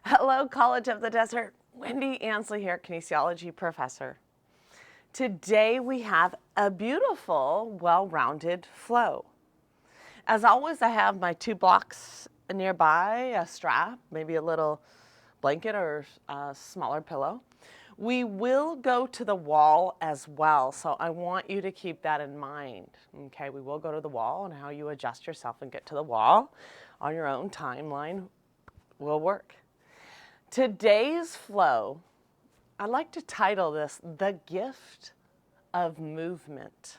Hello, College of the Desert. Wendy Ansley here, kinesiology professor. Today we have a beautiful, well-rounded flow. As always, I have my 2 blocks nearby, a strap, maybe a little blanket or a smaller pillow. We will go to the wall as well, so I want you to keep that in mind. Okay, we will go to the wall, and how you adjust yourself and get to the wall on your own timeline will work. Today's flow, I'd like to title this The Gift of Movement.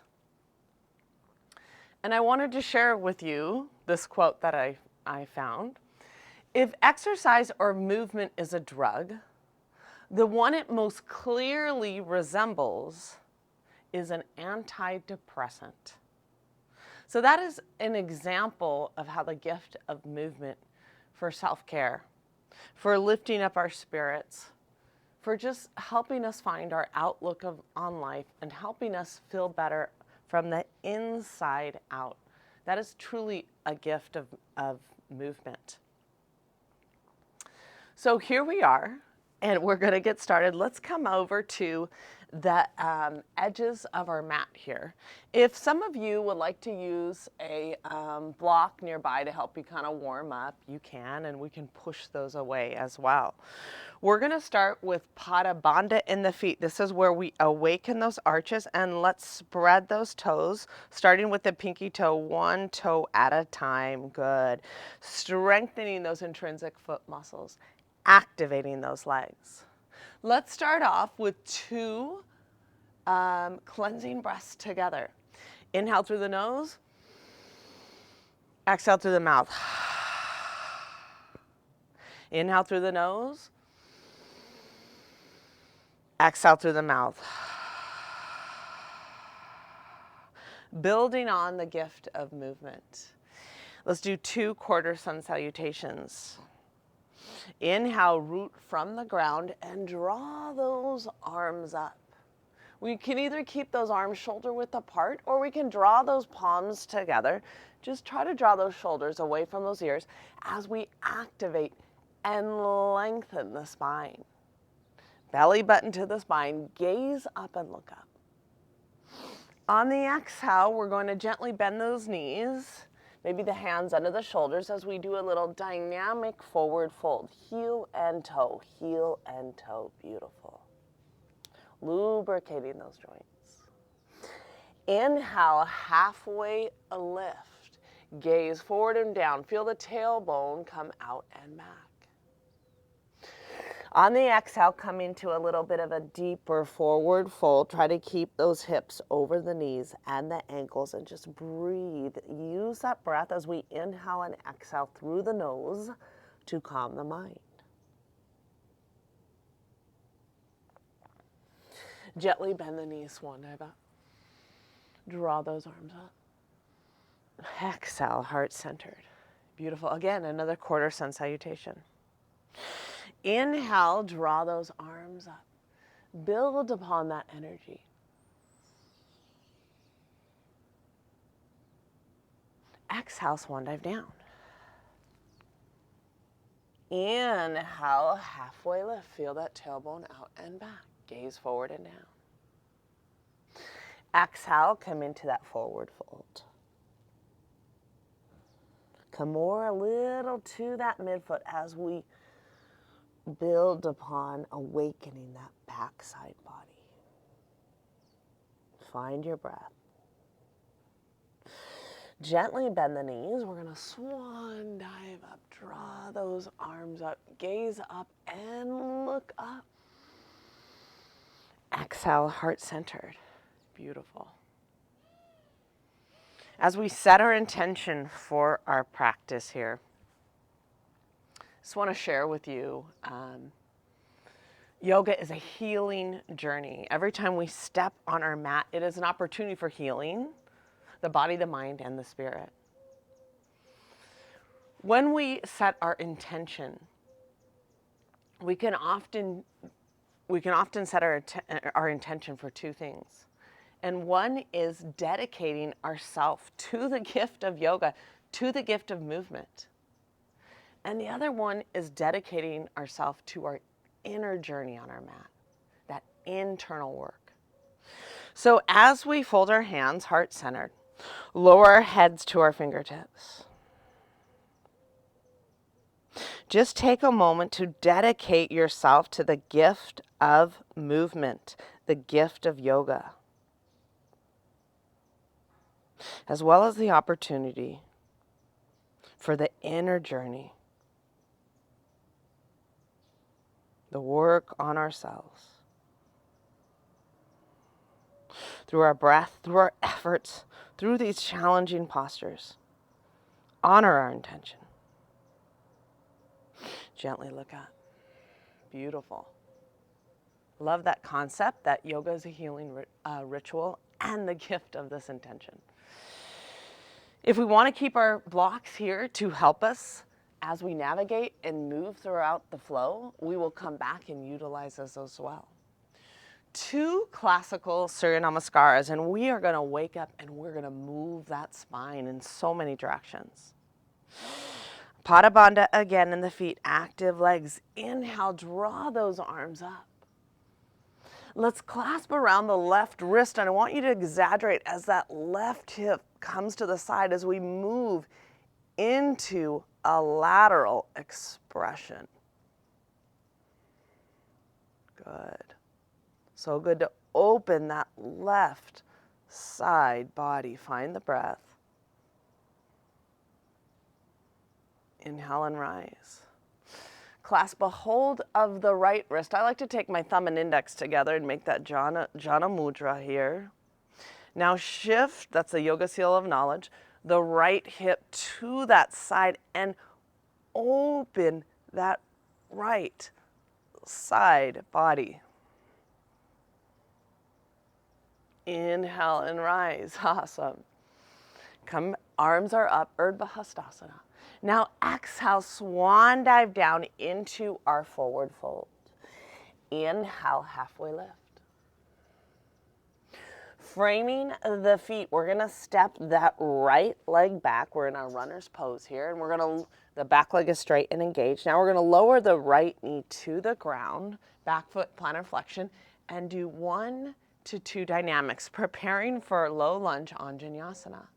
And I wanted to share with you this quote that I found. If exercise or movement is a drug, the one it most clearly resembles is an antidepressant. So that is an example of how the gift of movement for self-care, for lifting up our spirits, for just helping us find our outlook on life and helping us feel better from the inside out. That is truly a gift of movement. So here we are, and we're going to get started. Let's come over to the edges of our mat here. If some of you would like to use a block nearby to help you kind of warm up, you can, and we can push those away as well. We're going to start with Pada Bandha in the feet. This is where we awaken those arches, and let's spread those toes, starting with the pinky toe, 1 toe at a time. Good. Strengthening those intrinsic foot muscles, activating those legs. Let's start off with 2 cleansing breaths together. Inhale through the nose, exhale through the mouth. Inhale through the nose, exhale through the mouth. Building on the gift of movement. Let's do 2 quarter sun salutations. Inhale, root from the ground and draw those arms up. We can either keep those arms shoulder width apart, or we can draw those palms together. Just try to draw those shoulders away from those ears as we activate and lengthen the spine. Belly button to the spine, gaze up and look up. On the exhale, we're going to gently bend those knees, maybe the hands under the shoulders as we do a little dynamic forward fold. Heel and toe, beautiful. Lubricating those joints. Inhale, halfway lift. Gaze forward and down. Feel the tailbone come out and back. On the exhale, come into a little bit of a deeper forward fold. Try to keep those hips over the knees and the ankles and just breathe. Use that breath as we inhale and exhale through the nose to calm the mind. Gently bend the knees, Swandaiva. Draw those arms up. Exhale, heart centered. Beautiful. Again, another quarter sun salutation. Inhale, draw those arms up. Build upon that energy. Exhale, swan dive down. Inhale, halfway lift. Feel that tailbone out and back. Gaze forward and down. Exhale, come into that forward fold. Come more a little to that midfoot as we build upon awakening that backside body. Find your breath. Gently bend the knees. We're going to swan dive up. Draw those arms up. Gaze up and look up. Exhale, heart centered. Beautiful. As we set our intention for our practice here, just want to share with you, yoga is a healing journey. Every time we step on our mat, it is an opportunity for healing the body, the mind, and the spirit. When we set our intention, we can often set our intention for 2 things. And one is dedicating ourselves to the gift of yoga, to the gift of movement. And the other one is dedicating ourselves to our inner journey on our mat, that internal work. So as we fold our hands heart-centered, lower our heads to our fingertips. Just take a moment to dedicate yourself to the gift of movement, the gift of yoga, as well as the opportunity for the inner journey, the work on ourselves. Through our breath, through our efforts, through these challenging postures, honor our intention. Gently look up. Beautiful. Love that concept that yoga is a healing ritual and the gift of this intention. If we want to keep our blocks here to help us as we navigate and move throughout the flow, we will come back and utilize this as well. 2 classical Surya Namaskaras, and we are going to wake up and we're going to move that spine in so many directions. Pada Bandha again in the feet, active legs. Inhale, draw those arms up. Let's clasp around the left wrist, and I want you to exaggerate as that left hip comes to the side as we move into a lateral expression. Good. So good to open that left side body. Find the breath. Inhale and rise. Clasp a hold of the right wrist. I like to take my thumb and index together and make that Jhana Mudra here. Now shift, that's the yoga seal of knowledge, the right hip to that side and open that right side body. Inhale and rise. Awesome. Come, arms are up, Urdhva Hastasana. Now exhale, swan dive down into our forward fold. Inhale, halfway lift. Framing the feet, we're gonna step that right leg back. We're in our runner's pose here, and the back leg is straight and engaged. Now we're gonna lower the right knee to the ground, back foot plantar flexion, and do 1 to 2 dynamics, preparing for low lunge Anjaneyasana.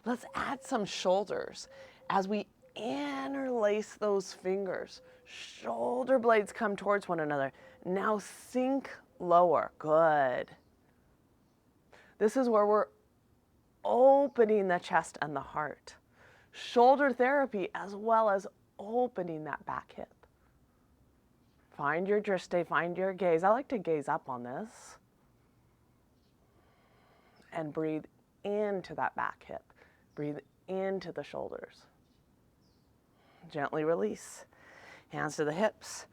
Let's add some shoulders as we interlace those fingers. Shoulder blades come towards one another. Now sink lower. Good. This is where we're opening the chest and the heart. Shoulder therapy as well as opening that back hip. Find your drishti, find your gaze. I like to gaze up on this. And breathe into that back hip. Breathe into the shoulders. Gently release. Hands to the hips.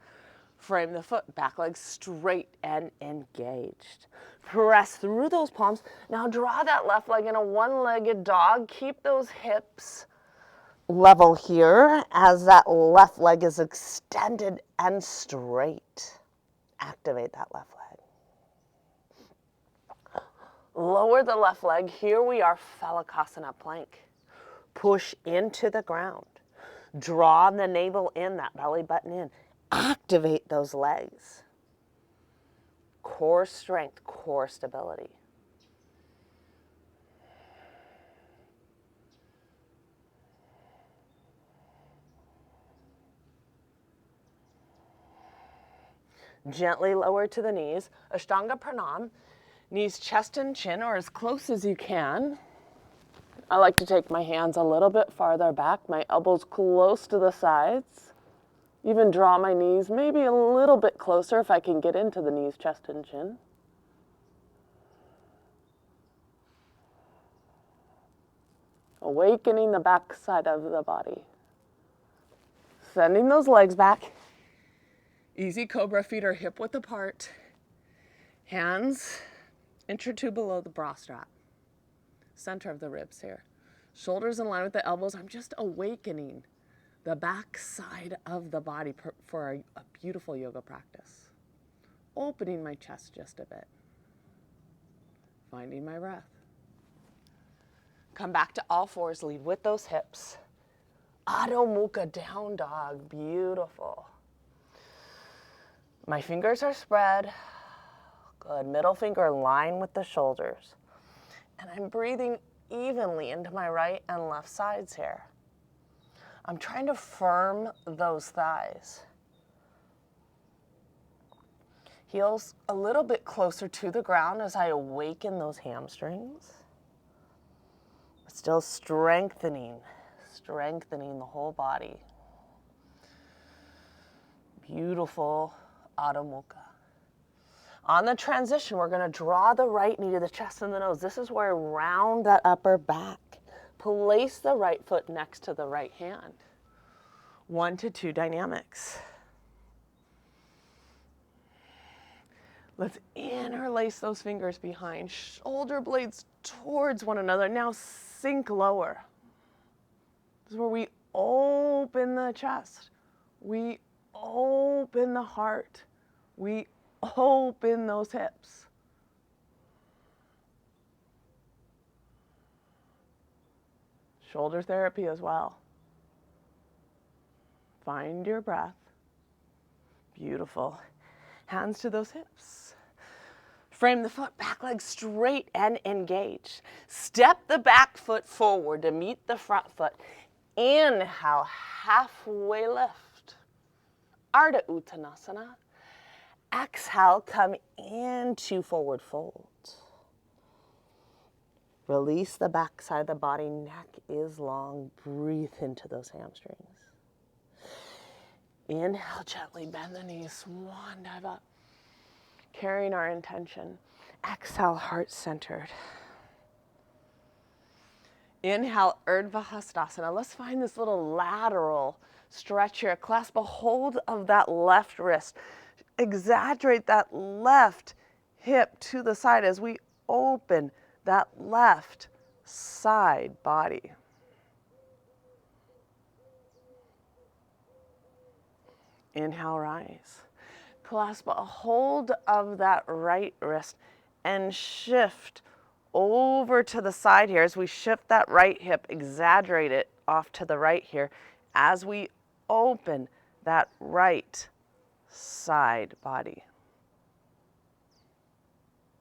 Frame the foot, back leg straight and engaged. Press through those palms. Now draw that left leg in a one-legged dog. Keep those hips level here as that left leg is extended and straight. Activate that left leg. Lower the left leg. Here we are, Phalakasana plank. Push into the ground. Draw the navel in, that belly button in. Activate those legs. Core strength, core stability. Gently lower to the knees. Ashtanga Pranam. Knees chest and chin, or as close as you can. I like to take my hands a little bit farther back, my elbows close to the sides. Even draw my knees maybe a little bit closer if I can get into the knees, chest, and chin. Awakening the back side of the body. Sending those legs back. Easy cobra, feet are hip width apart. Hands inch or two below the bra strap. Center of the ribs here. Shoulders in line with the elbows. I'm just awakening the back side of the body for a beautiful yoga practice. Opening my chest just a bit. Finding my breath. Come back to all fours, lead with those hips. Adho Mukha, down dog, beautiful. My fingers are spread. Good, middle finger in line with the shoulders. And I'm breathing evenly into my right and left sides here. I'm trying to firm those thighs. Heels a little bit closer to the ground as I awaken those hamstrings. Still strengthening the whole body. Beautiful Adho Mukha. On the transition, we're going to draw the right knee to the chest and the nose. This is where I round that upper back. Place the right foot next to the right hand. 1 to 2 dynamics. Let's interlace those fingers behind, shoulder blades towards one another. Now sink lower. This is where we open the chest. We open the heart. We open those hips. Shoulder therapy as well. Find your breath. Beautiful. Hands to those hips. Frame the foot, back leg straight and engaged. Step the back foot forward to meet the front foot. Inhale, halfway lift. Ardha Uttanasana. Exhale, come into forward fold. Release the back side of the body, neck is long. Breathe into those hamstrings. Inhale, gently bend the knees, swan dive up. Carrying our intention. Exhale, heart centered. Inhale, Urdhva Hastasana. Let's find this little lateral stretch here. Clasp a hold of that left wrist. Exaggerate that left hip to the side as we open that left side body. Inhale, rise. Clasp a hold of that right wrist and shift over to the side here. As we shift that right hip, exaggerate it off to the right here as we open that right side body.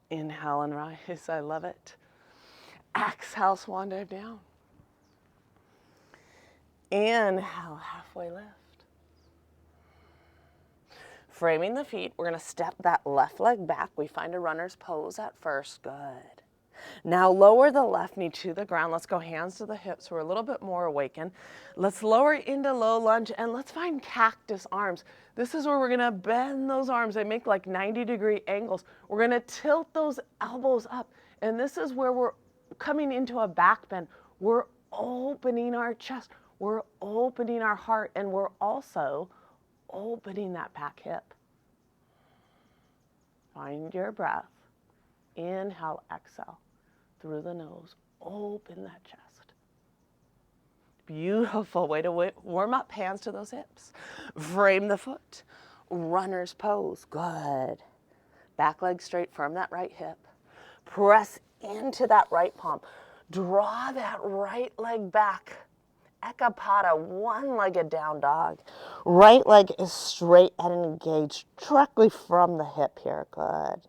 Inhale and rise. I love it. Exhale, swan dive down. Inhale, halfway lift. Framing the feet, we're going to step that left leg back. We find a runner's pose at first. Good. Now lower the left knee to the ground. Let's go hands to the hips. We're a little bit more awakened. Let's lower into low lunge and let's find cactus arms. This is where we're going to bend those arms. They make like 90-degree angles. We're going to tilt those elbows up. And this is where we're coming into a back bend. We're opening our chest. We're opening our heart. And we're also opening that back hip. Find your breath. Inhale, exhale. Through the nose, open that chest. Beautiful way to warm up, hands to those hips. Frame the foot, runner's pose, good. Back leg straight, firm that right hip. Press into that right palm. Draw that right leg back. Ekapada, one-legged down dog. Right leg is straight and engaged directly from the hip here, good.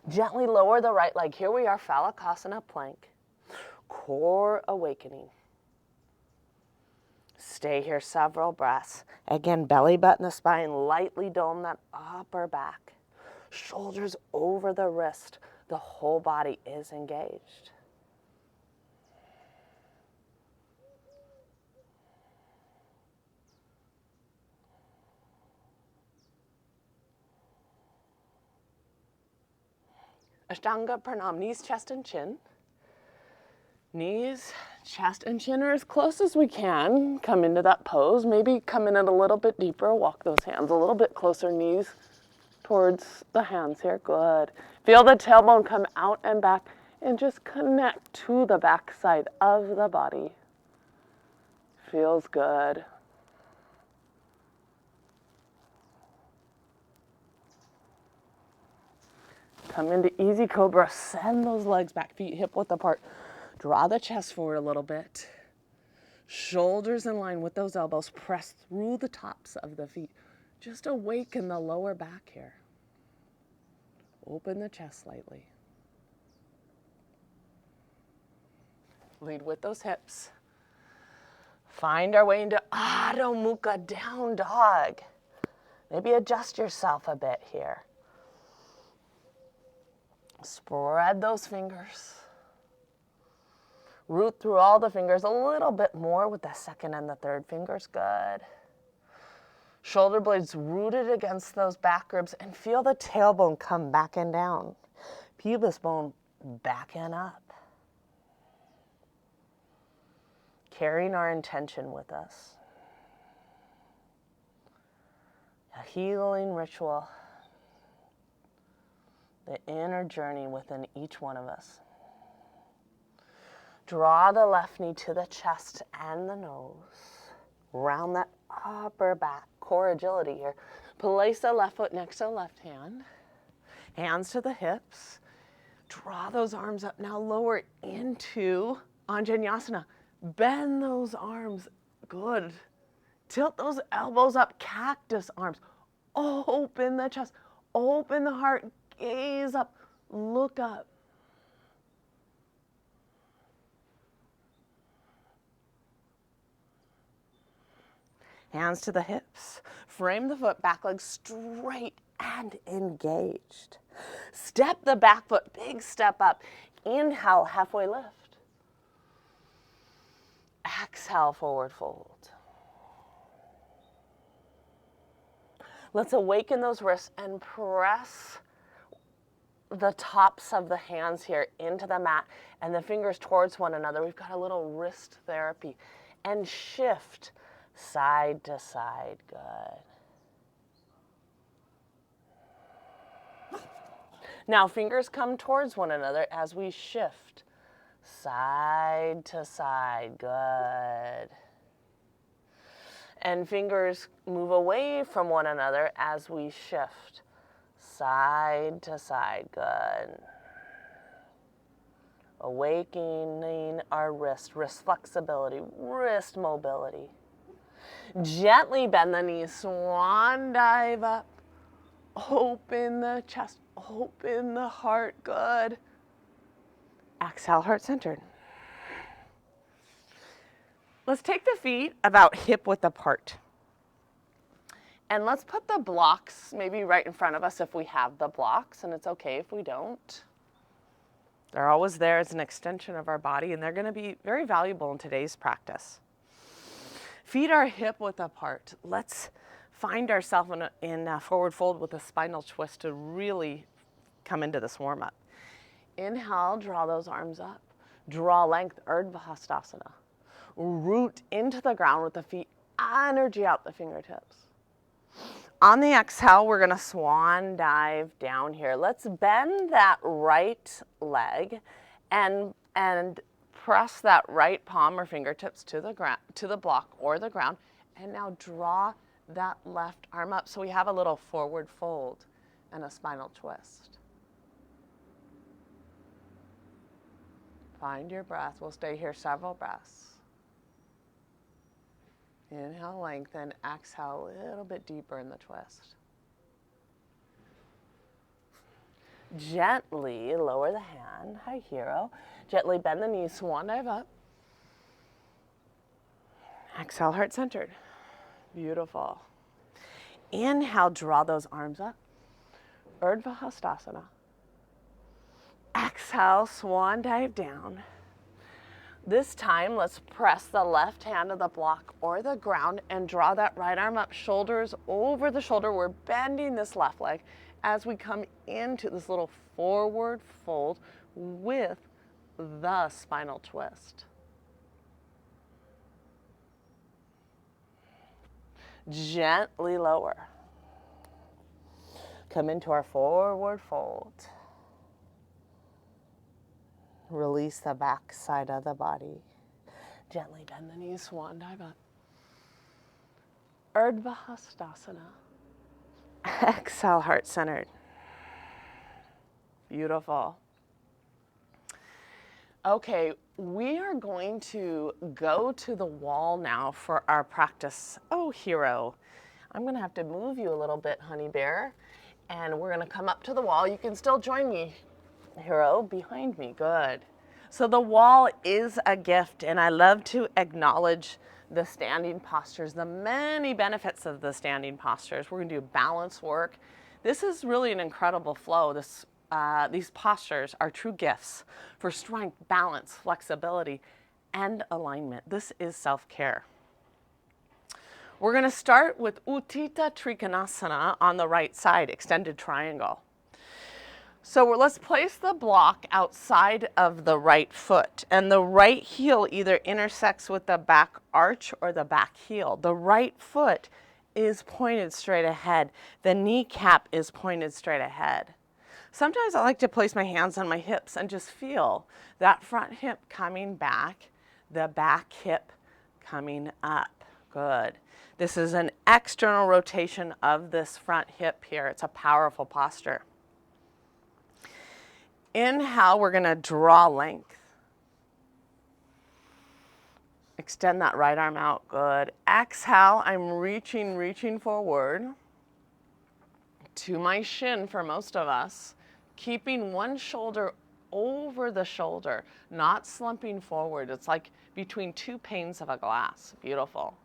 Gently lower the right leg. Here we are, Phalakasana plank. Core awakening. Stay here several breaths. Again, belly button the spine, lightly dome that upper back. Shoulders over the wrist. The whole body is engaged. Ashtanga Pranam, knees, chest, and chin. Knees, chest, and chin are as close as we can. Come into that pose. Maybe come in it a little bit deeper. Walk those hands a little bit closer, knees towards the hands here. Good. Feel the tailbone come out and back and just connect to the back side of the body. Feels good. Come into easy cobra, send those legs back, feet hip width apart. Draw the chest forward a little bit. Shoulders in line with those elbows. Press through the tops of the feet. Just awaken the lower back here. Open the chest slightly. Lead with those hips. Find our way into Adho Mukha, down dog. Maybe adjust yourself a bit here. Spread those fingers. Root through all the fingers a little bit more with the second and the third fingers. Good. Shoulder blades rooted against those back ribs, and feel the tailbone come back and down. Pubis bone back and up. Carrying our intention with us. A healing ritual. The inner journey within each one of us. Draw the left knee to the chest and the nose. Round that upper back, core agility here. Place the left foot next to the left hand. Hands to the hips. Draw those arms up. Now lower into Anjaneyasana. Bend those arms. Good. Tilt those elbows up. Cactus arms. Open the chest. Open the heart. Gaze up. Look up. Hands to the hips. Frame the foot, back leg straight and engaged. Step the back foot, big step up. Inhale, halfway lift. Exhale, forward fold. Let's awaken those wrists and press the tops of the hands here into the mat and the fingers towards one another. We've got a little wrist therapy. And shift side to side. Good. Now fingers come towards one another as we shift side to side. Good. And fingers move away from one another as we shift side to side. Good. Awakening our wrist flexibility, wrist mobility. Gently bend the knees, swan dive up. Open the chest, open the heart. Good. Exhale, heart centered. Let's take the feet about hip width apart. And let's put the blocks maybe right in front of us if we have the blocks, and it's okay if we don't. They're always there as an extension of our body, and they're going to be very valuable in today's practice. Feet are hip width apart. Let's find ourselves in a forward fold with a spinal twist to really come into this warm-up. Inhale, draw those arms up. Draw length, Urdhva Hastasana. Root into the ground with the feet, energy out the fingertips. On the exhale, we're going to swan dive down here. Let's bend that right leg and press that right palm or fingertips to the ground, to the block or the ground, and now draw that left arm up so we have a little forward fold and a spinal twist. Find your breath. We'll stay here several breaths. Inhale, lengthen. Exhale, a little bit deeper in the twist. Gently lower the hand. Hi, hero. Gently bend the knees, swan dive up. Exhale, heart centered. Beautiful. Inhale, draw those arms up. Urdhva Hastasana. Exhale, swan dive down. This time, let's press the left hand to the block or the ground and draw that right arm up, shoulders over the shoulder. We're bending this left leg as we come into this little forward fold with the spinal twist. Gently lower. Come into our forward fold. Release the back side of the body. Gently bend the knees, swan dive up. Urdhva Hastasana. Exhale, heart centered. Beautiful. Okay, we are going to go to the wall now for our practice. Oh, hero. I'm gonna have to move you a little bit, honey bear. And we're gonna come up to the wall. You can still join me, hero, behind me. Good. So the wall is a gift, and I love to acknowledge the standing postures, the many benefits of the standing postures. We're gonna do balance work. This is really an incredible flow. These postures are true gifts for strength, balance, flexibility, and alignment. This is self-care. We're going to start with Utthita Trikonasana on the right side, extended triangle. So let's place the block outside of the right foot, and the right heel either intersects with the back arch or the back heel. The right foot is pointed straight ahead. The kneecap is pointed straight ahead. Sometimes I like to place my hands on my hips and just feel that front hip coming back, the back hip coming up. Good. This is an external rotation of this front hip here. It's a powerful posture. Inhale, we're going to draw length. Extend that right arm out. Good. Exhale, I'm reaching forward to my shin for most of us, keeping one shoulder over the shoulder, not slumping forward. It's like between two panes of a glass. Beautiful.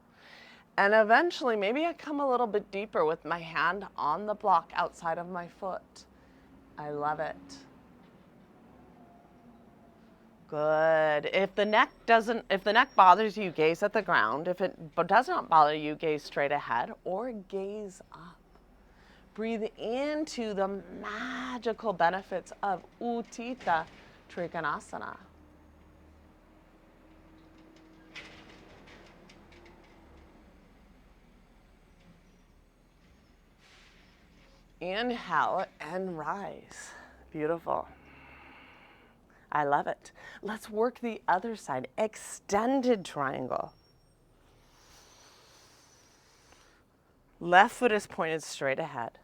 And eventually, maybe I come a little bit deeper with my hand on the block outside of my foot. I love it. Good. If the neck bothers you, gaze at the ground. If it does not bother you, gaze straight ahead or gaze up. Breathe into the magical benefits of Utthita Trikonasana. Inhale and rise. Beautiful. I love it. Let's work the other side. Extended triangle. Left foot is pointed straight ahead.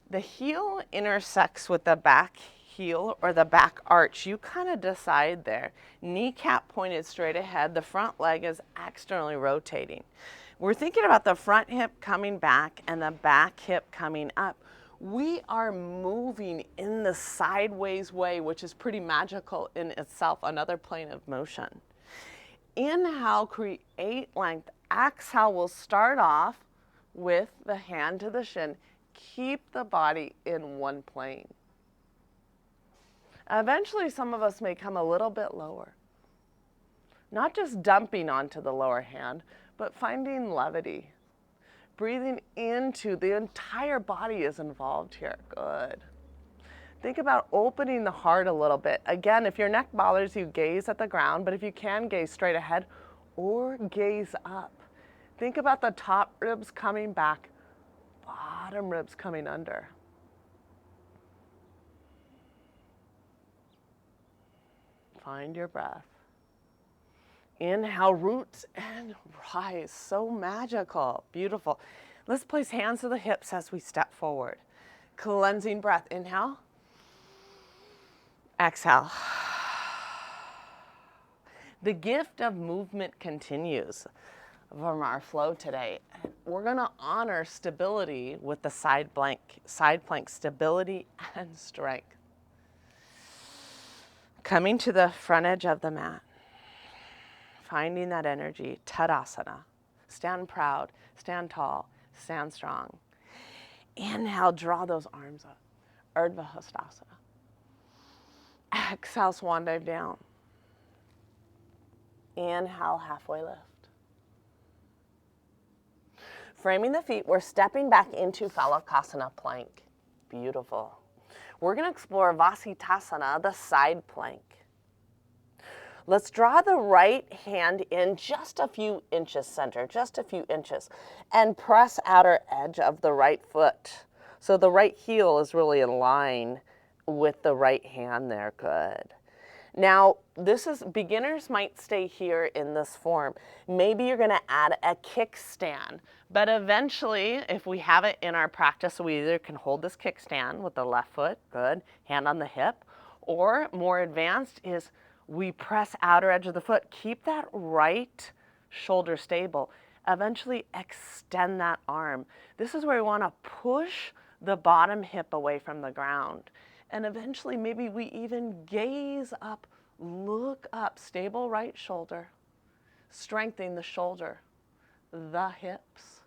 The heel intersects with the back heel or the back arch. You kind of decide there. Kneecap pointed straight ahead. The front leg is externally rotating. We're thinking about the front hip coming back and the back hip coming up. We are moving in the sideways way, which is pretty magical in itself, another plane of motion. Inhale, create length. Exhale, we'll start off with the hand to the shin. Keep the body in one plane. Eventually, some of us may come a little bit lower. Not just dumping onto the lower hand, but finding levity. Breathing into the entire body is involved here. Good. Think about opening the heart a little bit. Again, if your neck bothers you, gaze at the ground, but if you can, gaze straight ahead or gaze up. Think about the top ribs coming back, bottom ribs coming under. Find your breath. Inhale, roots and rise. So magical, beautiful. Let's place hands to the hips as we step forward. Cleansing breath. Inhale. Exhale. The gift of movement continues from our flow today. We're going to honor stability with the side plank stability and strength. Coming to the front edge of the mat. Finding that energy, Tadasana. Stand proud, stand tall, stand strong. Inhale, draw those arms up, Urdhva Hastasana. Exhale, swan dive down. Inhale, halfway lift. Framing the feet, we're stepping back into Phalakasana plank. Beautiful. We're going to explore Vasisthasana, the side plank. Let's draw the right hand in just a few inches center, just a few inches, and press outer edge of the right foot. So the right heel is really in line with the right hand there. Good. Now, beginners might stay here in this form. Maybe you're going to add a kickstand, but eventually, if we have it in our practice, we either can hold this kickstand with the left foot, good, hand on the hip, or more advanced is We press outer edge of the foot. Keep that right shoulder stable. Eventually extend that arm. This is where we want to push the bottom hip away from the ground. And eventually maybe we even gaze up, look up, stable right shoulder, strengthening the shoulder, the hips,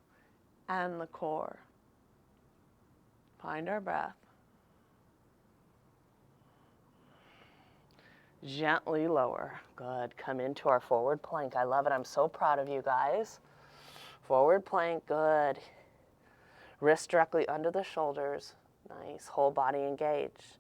and the core. Find our breath. Gently lower. Good. Come into our forward plank. I love it. I'm so proud of you guys. Forward plank. Good. Wrist directly under the shoulders. Nice. Whole body engaged.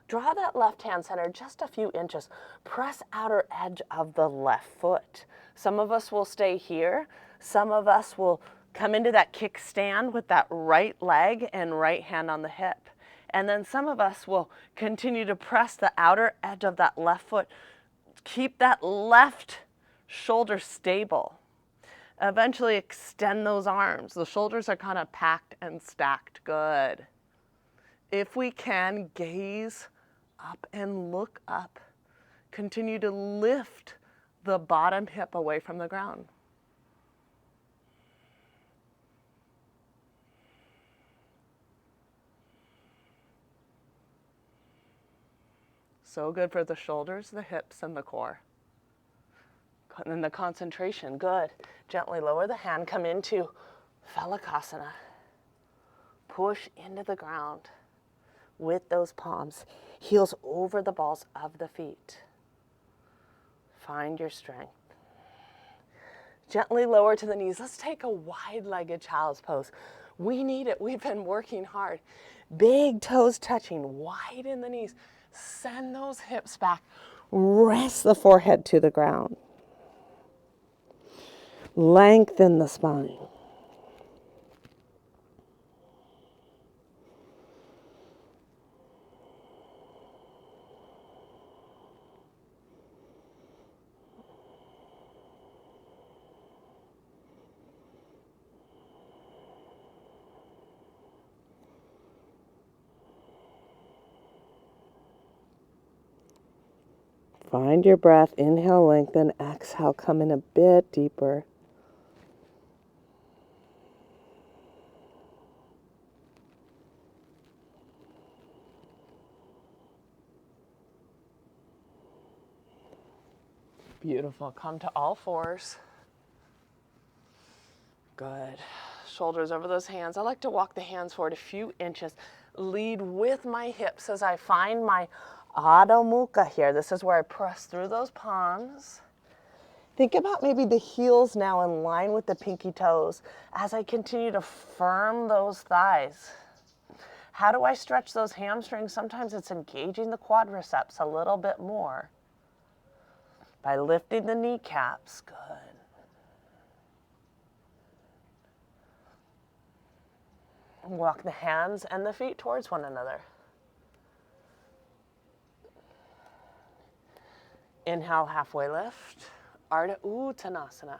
Draw that left hand center just a few inches. Press outer edge of the left foot. Some of us will stay here. Some of us will come into that kickstand with that right leg and right hand on the hip. And then some of us will continue to press the outer edge of that left foot. Keep that left shoulder stable. Eventually extend those arms. The shoulders are kind of packed and stacked. Good. If we can, gaze up and look up. Continue to lift the bottom hip away from the ground. So good for the shoulders, the hips, and the core. And then the concentration, good. Gently lower the hand, come into Phalakasana. Push into the ground with those palms. Heels over the balls of the feet. Find your strength. Gently lower to the knees. Let's take a wide-legged child's pose. We need it. We've been working hard. Big toes touching, wide in the knees. Send those hips back. Rest the forehead to the ground. Lengthen the spine. Find your breath. Inhale, lengthen. Exhale, come in a bit deeper. Beautiful. Come to all fours. Good. Shoulders over those hands. I like to walk the hands forward a few inches. Lead with my hips as I find my Adho Mukha here. This is where I press through those palms. Think about maybe the heels now in line with the pinky toes as I continue to firm those thighs. How do I stretch those hamstrings? Sometimes it's engaging the quadriceps a little bit more by lifting the kneecaps. Good. Walk the hands and the feet towards one another. Inhale, halfway lift. Ardha Uttanasana.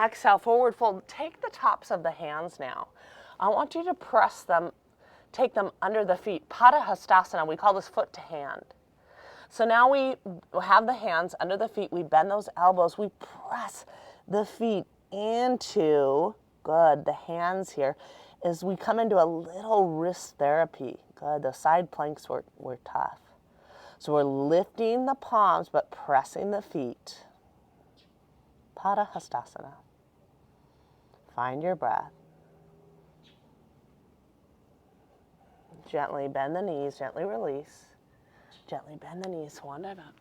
Exhale, forward fold. Take the tops of the hands now. I want you to press them, take them under the feet. Padahastasana, we call this foot to hand. So now we have the hands under the feet. We bend those elbows. We press the feet into, good, the hands here, as we come into a little wrist therapy. Good, the side planks were tough. So we're lifting the palms, but pressing the feet. Padahastasana. Find your breath. Gently bend the knees, gently release. Gently bend the knees, one at a time.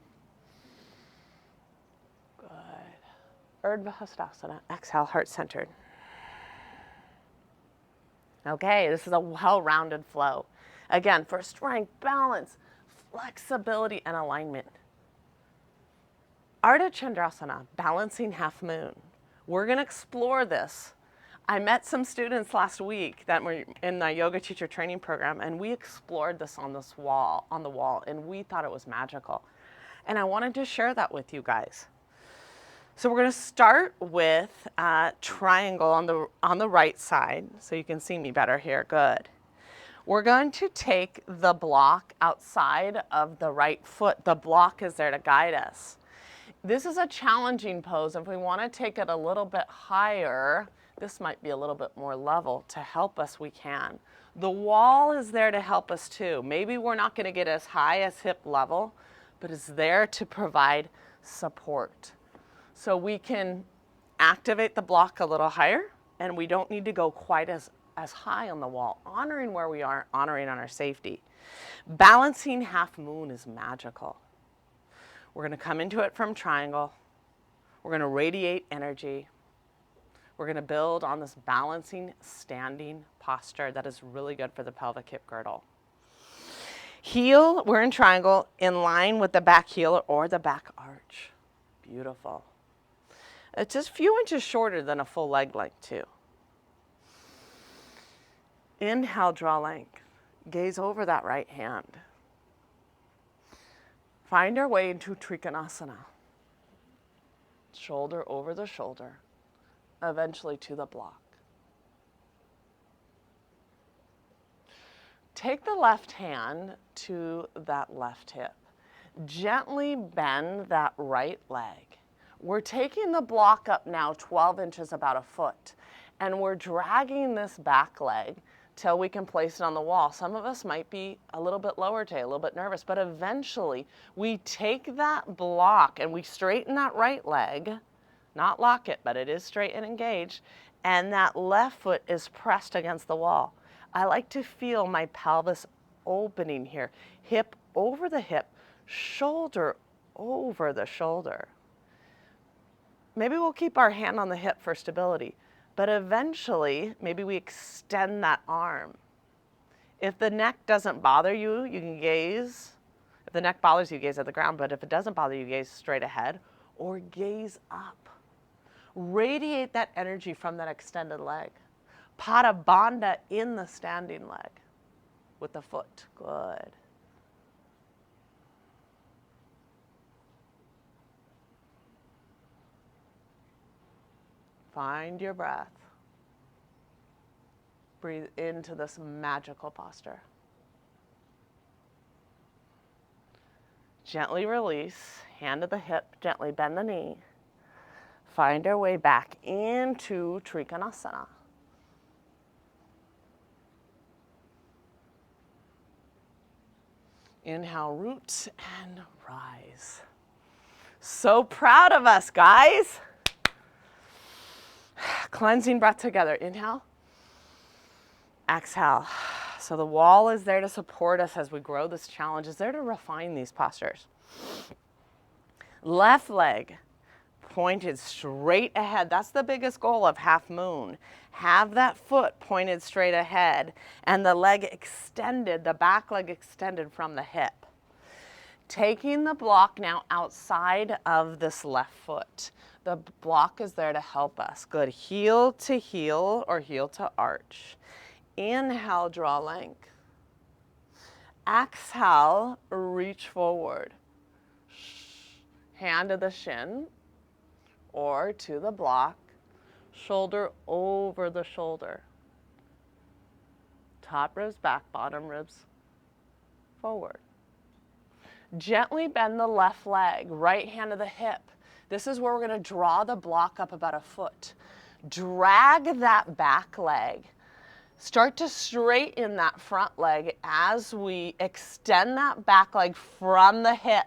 Good. Urdhva Hastasana. Exhale, heart centered. Okay, this is a well-rounded flow. Again, for strength, balance, flexibility, and alignment. Ardha Chandrasana, balancing half moon. We're going to explore this. I met some students last week that were in the yoga teacher training program, and we explored this on the wall, and we thought it was magical. And I wanted to share that with you guys. So we're going to start with a triangle on the right side, so you can see me better here. Good. We're going to take the block outside of the right foot. The block is there to guide us. This is a challenging pose. If we want to take it a little bit higher, this might be a little bit more level. To help us, we can. The wall is there to help us too. Maybe we're not going to get as high as hip level, but it's there to provide support. So we can activate the block a little higher, and we don't need to go quite as high on the wall, honoring where we are, honoring on our safety. Balancing half moon is magical. We're going to come into it from triangle. We're going to radiate energy. We're going to build on this balancing standing posture that is really good for the pelvic hip girdle. Heel, we're in triangle, in line with the back heel or the back arch. Beautiful. It's just a few inches shorter than a full leg length too. Inhale, draw length. Gaze over that right hand. Find our way into Trikonasana. Shoulder over the shoulder, eventually to the block. Take the left hand to that left hip. Gently bend that right leg. We're taking the block up now 12 inches, about a foot, and we're dragging this back leg till we can place it on the wall. Some of us might be a little bit lower today, a little bit nervous, but eventually we take that block and we straighten that right leg, not lock it, but it is straight and engaged, and that left foot is pressed against the wall. I like to feel my pelvis opening here, hip over the hip, shoulder over the shoulder. Maybe we'll keep our hand on the hip for stability, but eventually, maybe we extend that arm. If the neck doesn't bother you, you can gaze. If the neck bothers you, gaze at the ground, but if it doesn't bother you, gaze straight ahead or gaze up. Radiate that energy from that extended leg. Pada Bandha in the standing leg with the foot. Good. Find your breath. Breathe into this magical posture. Gently release, hand to the hip, gently bend the knee. Find our way back into Trikonasana. Inhale, root and rise. So proud of us, guys. Cleansing breath together. Inhale. Exhale. So the wall is there to support us as we grow this challenge. It's there to refine these postures. Left leg pointed straight ahead. That's the biggest goal of half moon. Have that foot pointed straight ahead and the leg extended, the back leg extended from the hip. Taking the block now outside of this left foot. The block is there to help us. Good. Heel to heel or heel to arch. Inhale, draw length. Exhale, reach forward. Hand to the shin or to the block. Shoulder over the shoulder. Top ribs back, bottom ribs forward. Gently bend the left leg, right hand to the hip. This is where we're going to draw the block up about a foot. Drag that back leg. Start to straighten that front leg as we extend that back leg from the hip.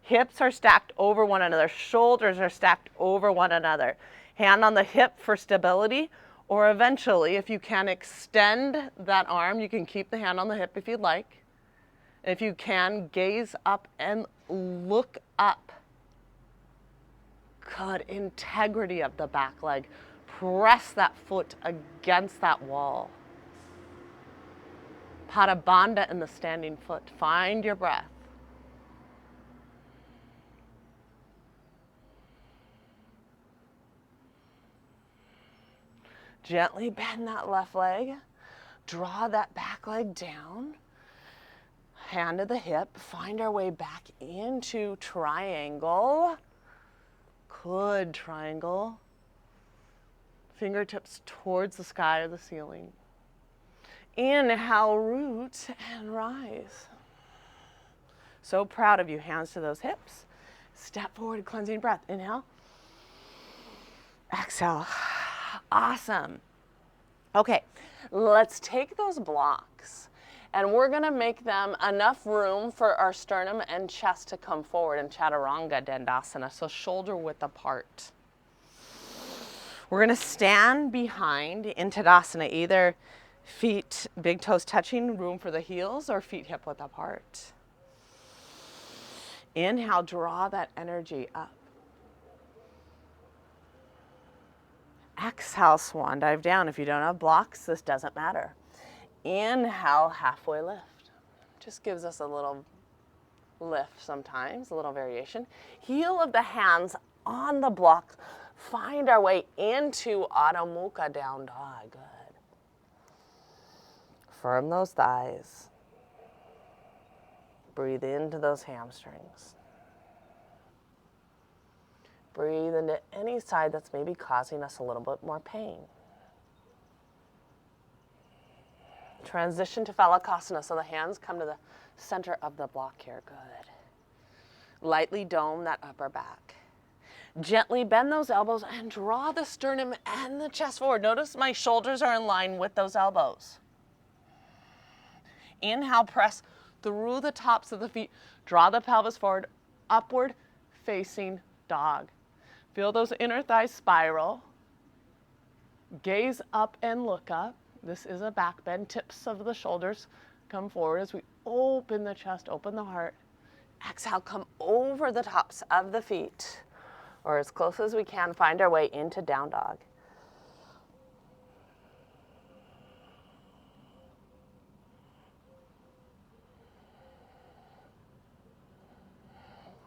Hips are stacked over one another. Shoulders are stacked over one another. Hand on the hip for stability, or eventually, if you can extend that arm, you can keep the hand on the hip if you'd like. If you can, gaze up and look up. Good. Integrity of the back leg. Press that foot against that wall. Pada Bandha in the standing foot. Find your breath. Gently bend that left leg. Draw that back leg down. Hand to the hip. Find our way back into triangle. Good. Triangle. Fingertips towards the sky or the ceiling. Inhale, root and rise. So proud of you. Hands to those hips. Step forward, cleansing breath. Inhale. Exhale. Awesome. Okay, let's take those blocks and we're gonna make them enough room for our sternum and chest to come forward in Chaturanga Dandasana, so shoulder width apart. We're gonna stand behind in Tadasana, either feet, big toes touching, room for the heels, or feet hip width apart. Inhale, draw that energy up. Exhale, swan dive down. If you don't have blocks, this doesn't matter. Inhale, halfway lift. Just gives us a little lift sometimes, a little variation. Heel of the hands on the blocks. Find our way into Adho Mukha, down dog. Good. Firm those thighs. Breathe into those hamstrings. Breathe into any side that's maybe causing us a little bit more pain. Transition to Phalakasana, so the hands come to the center of the block here. Good. Lightly dome that upper back. Gently bend those elbows and draw the sternum and the chest forward. Notice my shoulders are in line with those elbows. Inhale, press through the tops of the feet. Draw the pelvis forward, upward facing dog. Feel those inner thighs spiral. Gaze up and look up. This is a back bend. Tips of the shoulders come forward as we open the chest, open the heart. Exhale, come over the tops of the feet, or as close as we can, find our way into down dog.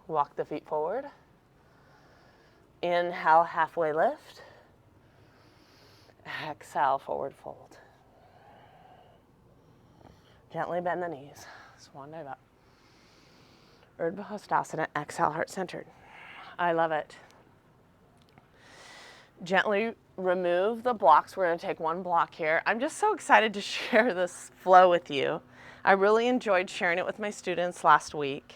Walk the feet forward. Inhale, halfway lift. Exhale, forward fold. Gently bend the knees. Swan dive up. Urdhva Hastasana. Exhale, heart centered. I love it. Gently remove the blocks. We're going to take one block here. I'm just so excited to share this flow with you. I really enjoyed sharing it with my students last week.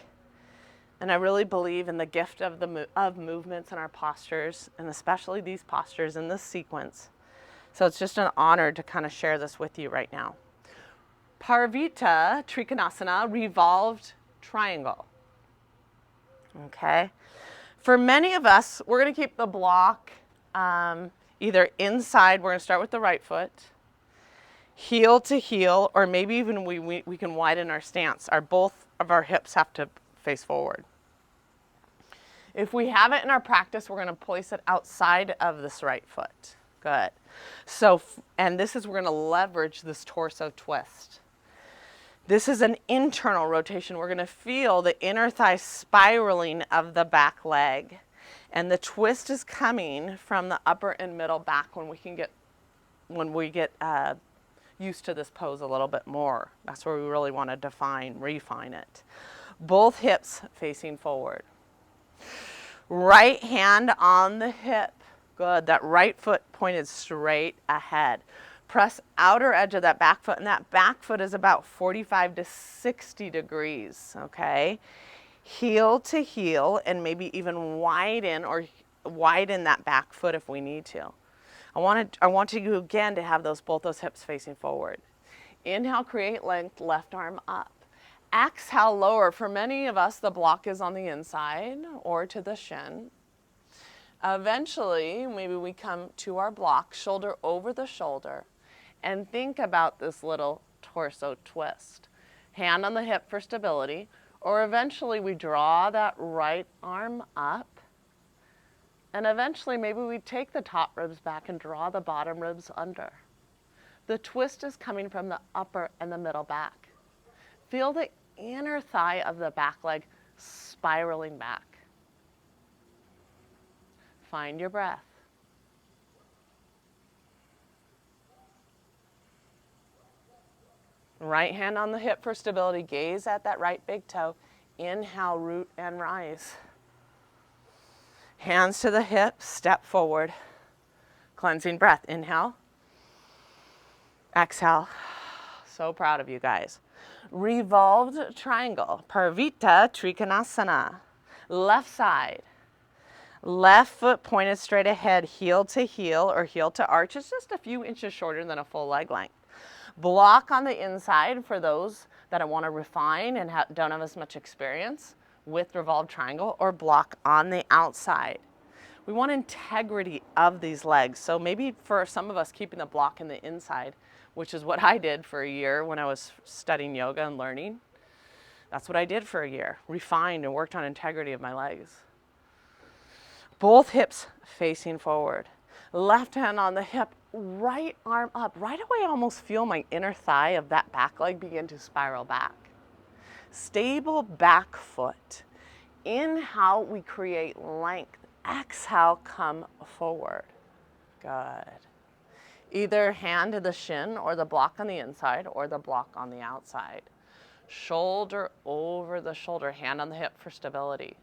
And I really believe in the gift of movements and our postures, and especially these postures in this sequence. So it's just an honor to kind of share this with you right now. Parvita Trikonasana, revolved triangle. Okay. For many of us, we're going to keep the block either inside. We're going to start with the right foot, heel to heel, or maybe even we can widen our stance. Both of our hips have to face forward. If we have it in our practice, we're going to place it outside of this right foot. Good. So, and this is, we're going to leverage this torso twist. This is an internal rotation. We're going to feel the inner thigh spiraling of the back leg. And the twist is coming from the upper and middle back when we get used to this pose a little bit more. That's where we really want to refine it. Both hips facing forward. Right hand on the hip. Good. That right foot pointed straight ahead. Press outer edge of that back foot, and that back foot is about 45 to 60 degrees, okay? Heel to heel, and maybe even widen that back foot if we need to. I want you again to have both those hips facing forward. Inhale, create length, left arm up. Exhale, lower. For many of us, the block is on the inside or to the shin. Eventually, maybe we come to our block, shoulder over the shoulder, and think about this little torso twist. Hand on the hip for stability, or eventually we draw that right arm up, and eventually maybe we take the top ribs back and draw the bottom ribs under. The twist is coming from the upper and the middle back. Feel the inner thigh of the back leg spiraling back. Find your breath. Right hand on the hip for stability. Gaze at that right big toe. Inhale, root and rise. Hands to the hips, step forward. Cleansing breath. Inhale. Exhale. So proud of you guys. Revolved triangle, Parvita Trikonasana. Left side. Left foot pointed straight ahead, heel to heel or heel to arch. It's just a few inches shorter than a full leg length. Block on the inside for those that want to refine and don't have as much experience with revolved triangle, or block on the outside. We want integrity of these legs. So maybe for some of us, keeping the block in the inside, which is what I did for a year when I was studying yoga and learning. That's what I did for a year. Refined and worked on integrity of my legs. Both hips facing forward. Left hand on the hip, right arm up. Right away I almost feel my inner thigh of that back leg begin to spiral back. Stable back foot. Inhale, we create length. Exhale, come forward. Good. Either hand to the shin or the block on the inside or the block on the outside. Shoulder over the shoulder, hand on the hip for stability.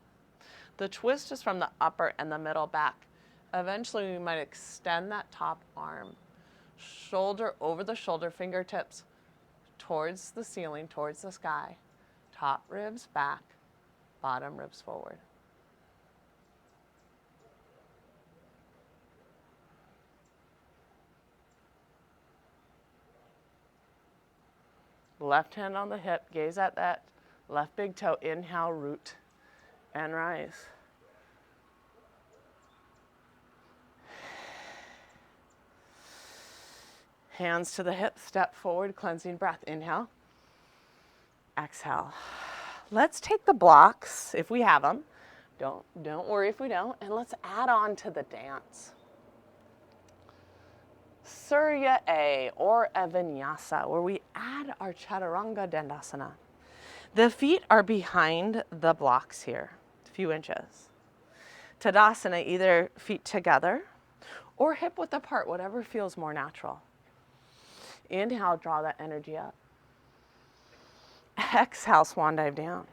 The twist is from the upper and the middle back. Eventually we might extend that top arm. Shoulder over the shoulder, fingertips towards the ceiling, towards the sky. Top ribs back, bottom ribs forward. Left hand on the hip, gaze at that left big toe. Inhale, root and rise. Hands to the hip, step forward, cleansing breath. Inhale, exhale. Let's take the blocks, if we have them. Don't worry if we don't, and let's add on to the dance. Surya A or a Vinyasa, where we add our Chaturanga Dandasana. The feet are behind the blocks here, a few inches. Tadasana, either feet together or hip width apart, whatever feels more natural. Inhale, draw that energy up. Exhale, swan dive down.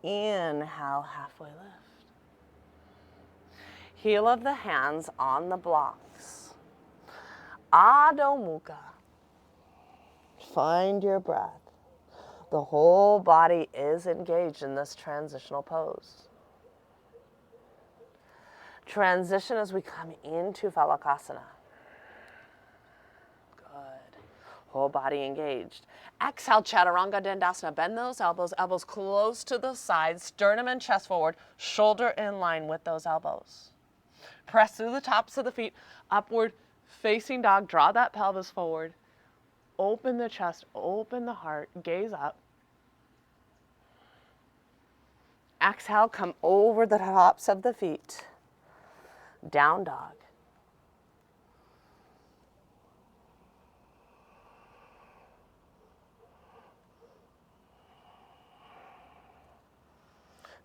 Inhale, halfway lift. Heel of the hands on the blocks. Adho Mukha. Find your breath. The whole body is engaged in this transitional pose. Transition as we come into Phalakasana. Good. Whole body engaged. Exhale, Chaturanga Dandasana. Bend those elbows, elbows close to the sides, sternum and chest forward, shoulder in line with those elbows. Press through the tops of the feet, upward facing dog. Draw that pelvis forward. Open the chest, open the heart, gaze up. Exhale, come over the tops of the feet. Down dog.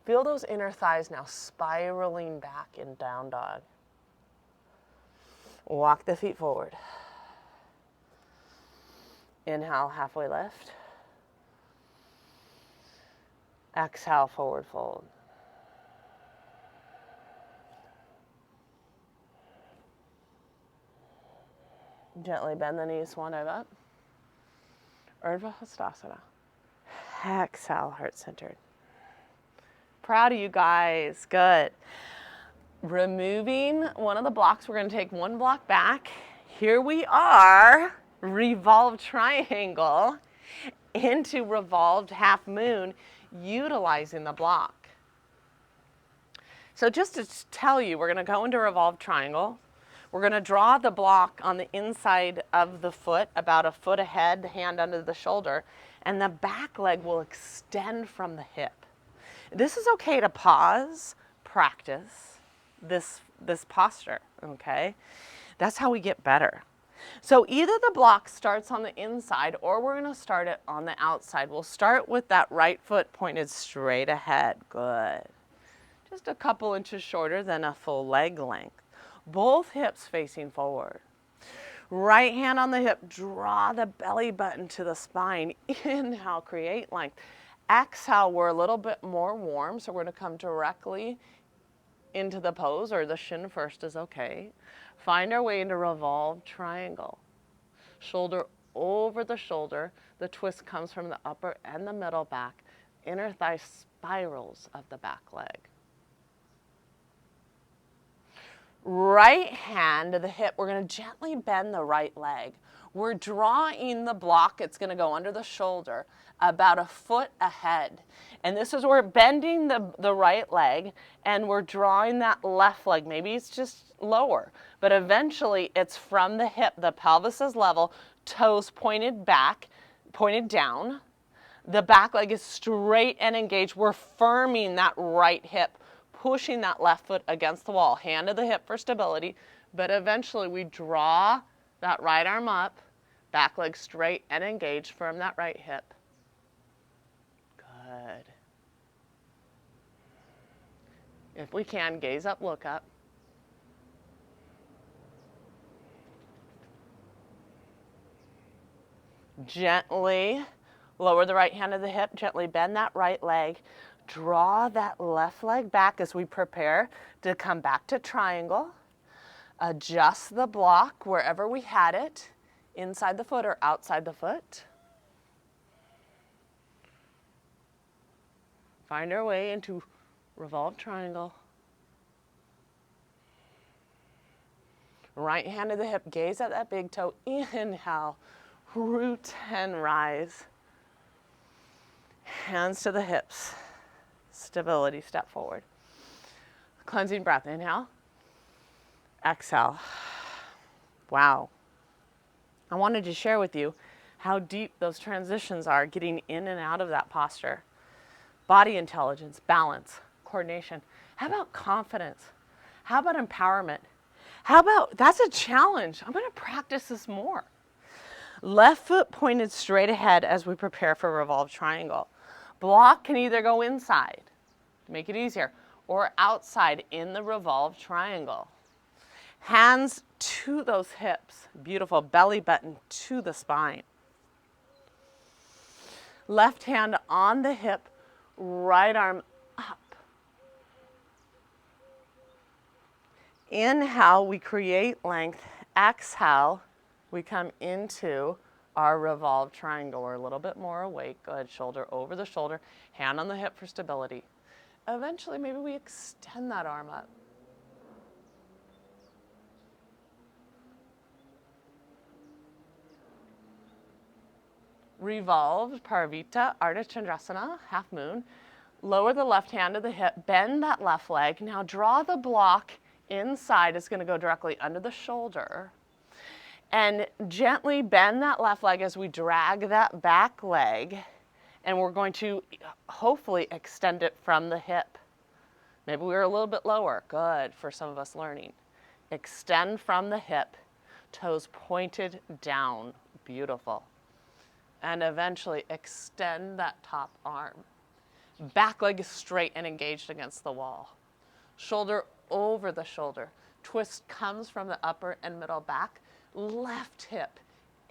Feel those inner thighs now spiraling back in down dog. Walk the feet forward. Inhale, halfway lift. Exhale, forward fold. Gently bend the knees, swan dive up. Urdhva Hastasana. Exhale, heart centered. Proud of you guys. Good. Removing one of the blocks, we're going to take one block back. Here we are, revolved triangle into revolved half moon, utilizing the block. So just to tell you, we're going to go into revolved triangle. We're going to draw the block on the inside of the foot, about a foot ahead, hand under the shoulder, and the back leg will extend from the hip. This is okay to pause, practice this posture, okay? That's how we get better. So either the block starts on the inside or we're going to start it on the outside. We'll start with that right foot pointed straight ahead. Good. Just a couple inches shorter than a full leg length. Both hips facing forward. Right hand on the hip, draw the belly button to the spine. Inhale, create length. Exhale, we're a little bit more warm, so we're going to come directly into the pose, or the shin first is okay. Find our way into revolved triangle. Shoulder over the shoulder. The twist comes from the upper and the middle back. Inner thigh spirals of the back leg. Right hand to the hip. We're going to gently bend the right leg. We're drawing the block. It's going to go under the shoulder about a foot ahead. And this is where we're bending the right leg and we're drawing that left leg. Maybe it's just lower, but eventually it's from the hip. The pelvis is level, toes pointed back, pointed down. The back leg is straight and engaged. We're firming that right hip, pushing that left foot against the wall. Hand to the hip for stability, but eventually we draw that right arm up, back leg straight and engaged, firm that right hip. Good. If we can, gaze up, look up. Gently lower the right hand to the hip, gently bend that right leg. Draw that left leg back as we prepare to come back to triangle. Adjust the block wherever we had it, inside the foot or outside the foot. Find our way into revolved triangle. Right hand to the hip, gaze at that big toe. Inhale, root and rise. Hands to the hips. Stability, step forward. Cleansing breath, inhale. Exhale. Wow. I wanted to share with you how deep those transitions are getting in and out of that posture. Body intelligence, balance, coordination. How about confidence? How about empowerment? How about, that's a challenge. I'm going to practice this more. Left foot pointed straight ahead as we prepare for revolved triangle. Block can either go inside, to make it easier, or outside in the revolved triangle. Hands to those hips. Beautiful. Belly button to the spine. Left hand on the hip, right arm up. Inhale, we create length. Exhale, we come into our revolved triangle. We're a little bit more awake. Good. Shoulder over the shoulder. Hand on the hip for stability. Eventually, maybe we extend that arm up. Revolved Parivrtta Ardha Chandrasana, half moon. Lower the left hand to the hip, bend that left leg. Now draw the block inside. It's going to go directly under the shoulder. And gently bend that left leg as we drag that back leg. And we're going to hopefully extend it from the hip. Maybe we're a little bit lower. Good for some of us learning. Extend from the hip, toes pointed down. Beautiful. And eventually extend that top arm. Back leg is straight and engaged against the wall. Shoulder over the shoulder. Twist comes from the upper and middle back. Left hip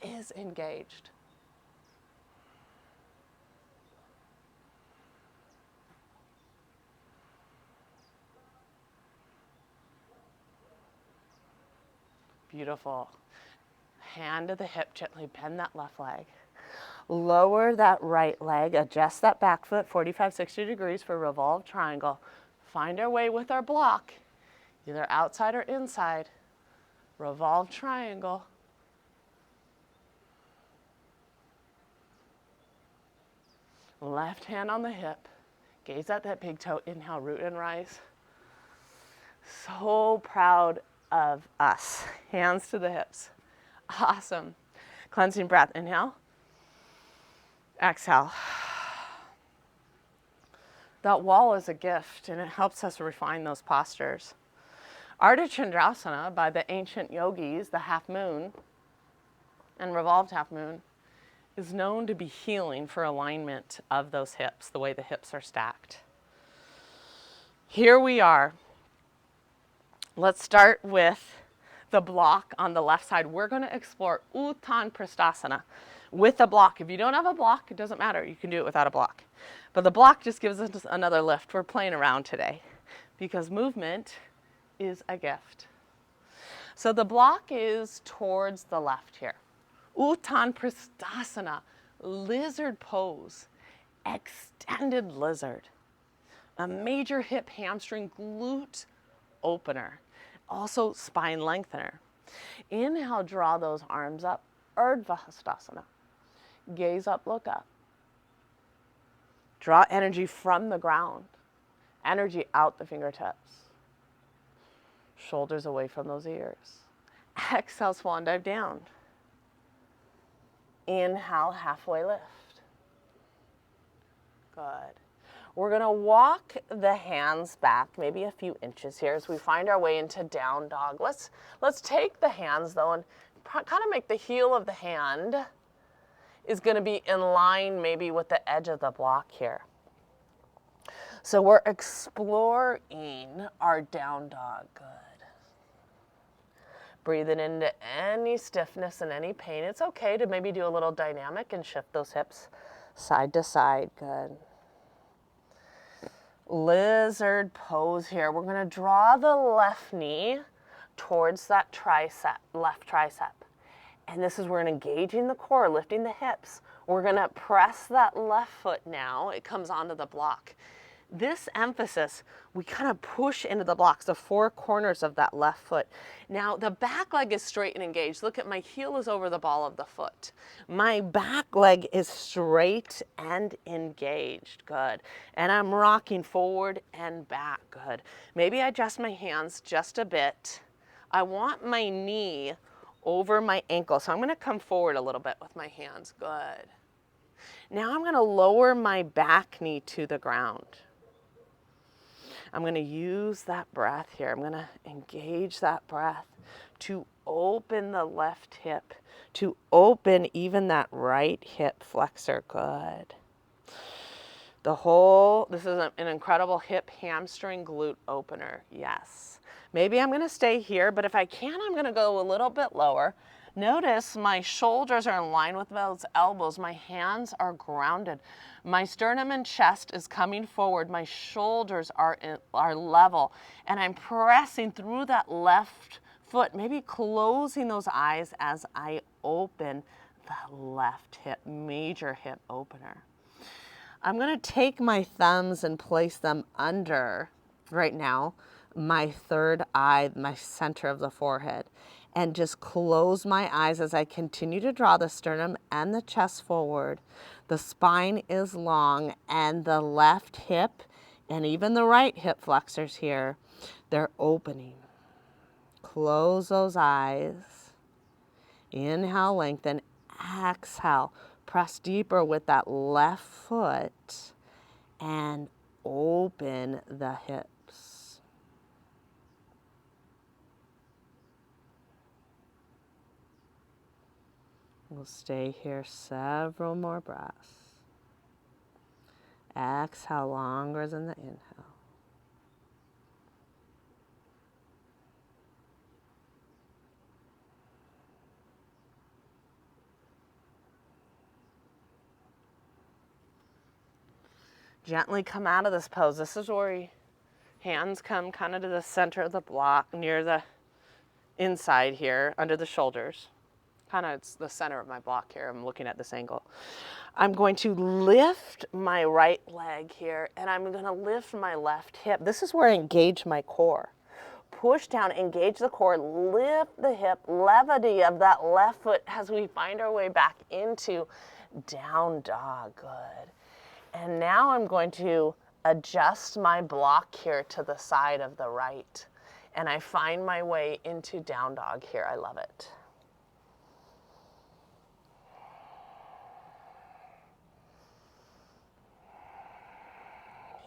is engaged. Beautiful. Hand to the hip, gently bend that left leg. Lower that right leg, adjust that back foot 45, 60 degrees for revolved triangle. Find our way with our block, either outside or inside. Revolved triangle. Left hand on the hip. Gaze at that big toe. Inhale, root and rise. So proud of us. Hands to the hips. Awesome. Cleansing breath. Inhale. Exhale. That wall is a gift and it helps us refine those postures. Ardha Chandrasana by the ancient yogis, the half moon and revolved half moon, is known to be healing for alignment of those hips, the way the hips are stacked. Here we are. Let's start with the block on the left side. We're going to explore Uttan Prasthasana with a block. If you don't have a block, it doesn't matter. You can do it without a block. But the block just gives us another lift. We're playing around today because movement is a gift. So the block is towards the left here. Uttan Pristasana, lizard pose, extended lizard. A major hip hamstring glute opener, also spine lengthener. Inhale, draw those arms up, Urdhva Hastasana. Gaze up, look up. Draw energy from the ground, energy out the fingertips. Shoulders away from those ears. Exhale, swan dive down. Inhale, halfway lift. Good. We're gonna walk the hands back maybe a few inches here as we find our way into down dog. Let's take the hands though and kind of make the heel of the hand is gonna be in line maybe with the edge of the block here. So we're exploring our down dog. Good. Breathing into any stiffness and any pain. It's okay to maybe do a little dynamic and shift those hips side to side. Good. Lizard pose here. We're going to draw the left knee towards that tricep, left tricep. And this is where we're engaging the core, lifting the hips. We're going to press that left foot now. It comes onto the block. This emphasis, we kind of push into the blocks, the four corners of that left foot. Now, the back leg is straight and engaged. Look at my heel is over the ball of the foot. My back leg is straight and engaged. Good. And I'm rocking forward and back. Good. Maybe I adjust my hands just a bit. I want my knee over my ankle, so I'm going to come forward a little bit with my hands. Good. Now I'm going to lower my back knee to the ground. I'm going to use that breath here. I'm going to engage that breath to open the left hip, to open even that right hip flexor. Good. This is an incredible hip hamstring glute opener. Yes. Maybe I'm going to stay here, but if I can, I'm going to go a little bit lower. Notice my shoulders are in line with those elbows. My hands are grounded. My sternum and chest is coming forward. My shoulders are level. And I'm pressing through that left foot, maybe closing those eyes as I open the left hip, major hip opener. I'm going to take my thumbs and place them under, right now, my third eye, my center of the forehead, and just close my eyes as I continue to draw the sternum and the chest forward. The spine is long, and the left hip and even the right hip flexors here, they're opening. Close those eyes. Inhale, lengthen. Exhale. Press deeper with that left foot and open the hips. We'll stay here several more breaths. Exhale longer than the inhale. Gently come out of this pose. This is where your hands come kind of to the center of the block, near the inside here, under the shoulders. Kind of it's the center of my block here. I'm looking at this angle. I'm going to lift my right leg here, and I'm going to lift my left hip. This is where I engage my core. Push down, engage the core, lift the hip, levity of that left foot as we find our way back into down dog. Good. And now I'm going to adjust my block here to the side of the right. And I find my way into down dog here. I love it.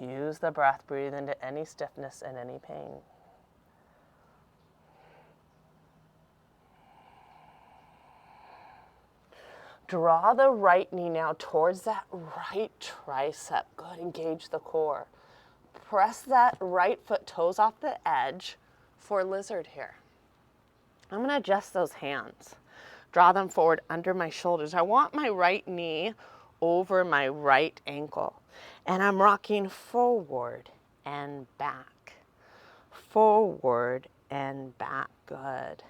Use the breath, breathe into any stiffness and any pain. Draw the right knee now towards that right tricep. Good, engage the core. Press that right foot toes off the edge for lizard here. I'm going to adjust those hands. Draw them forward under my shoulders. I want my right knee over my right ankle. And I'm rocking forward and back. Forward and back. Good.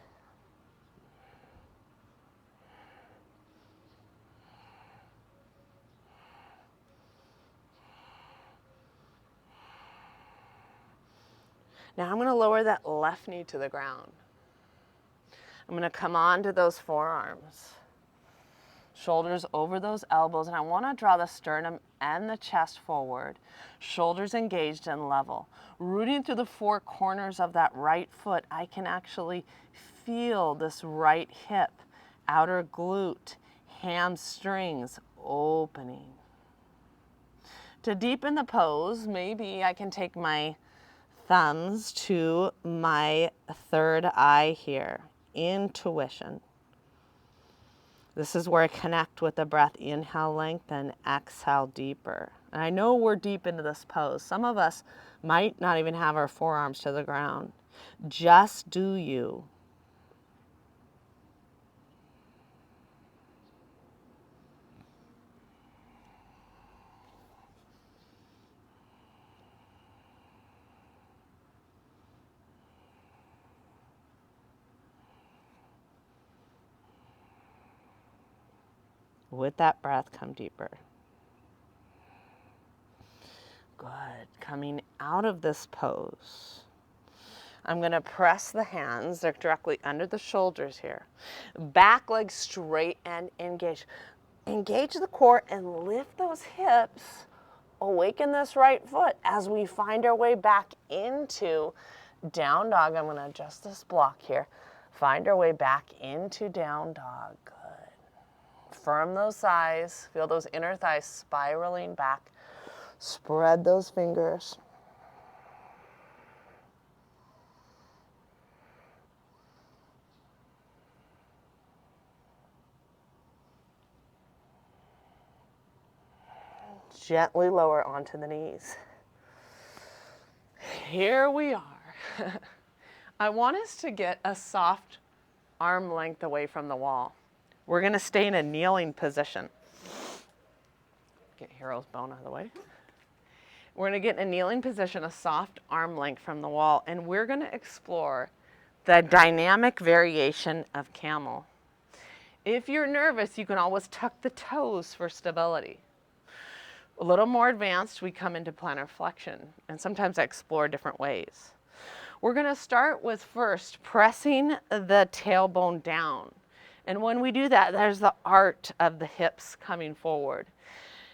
Now I'm going to lower that left knee to the ground. I'm going to come on to those forearms. Shoulders over those elbows, and I want to draw the sternum and the chest forward. Shoulders engaged and level. Rooting through the four corners of that right foot, I can actually feel this right hip, outer glute, hamstrings opening. To deepen the pose, maybe I can take my thumbs to my third eye here. Intuition. This is where I connect with the breath. Inhale, lengthen, exhale, deeper. And I know we're deep into this pose. Some of us might not even have our forearms to the ground. Just do you. With that breath, come deeper. Good. Coming out of this pose, I'm going to press the hands. They're directly under the shoulders here. Back leg straight and engage. Engage the core and lift those hips. Awaken this right foot as we find our way back into down dog. I'm going to adjust this block here. Find our way back into down dog. Good. Firm those thighs. Feel those inner thighs spiraling back. Spread those fingers. Gently lower onto the knees. Here we are. I want us to get a soft arm length away from the wall. We're going to stay in a kneeling position. Get Hero's bone out of the way. We're going to get in a kneeling position, a soft arm length from the wall, and we're going to explore the dynamic variation of camel. If you're nervous, you can always tuck the toes for stability. A little more advanced, we come into plantar flexion, and sometimes I explore different ways. We're going to start with first pressing the tailbone down. And when we do that, there's the arch of the hips coming forward.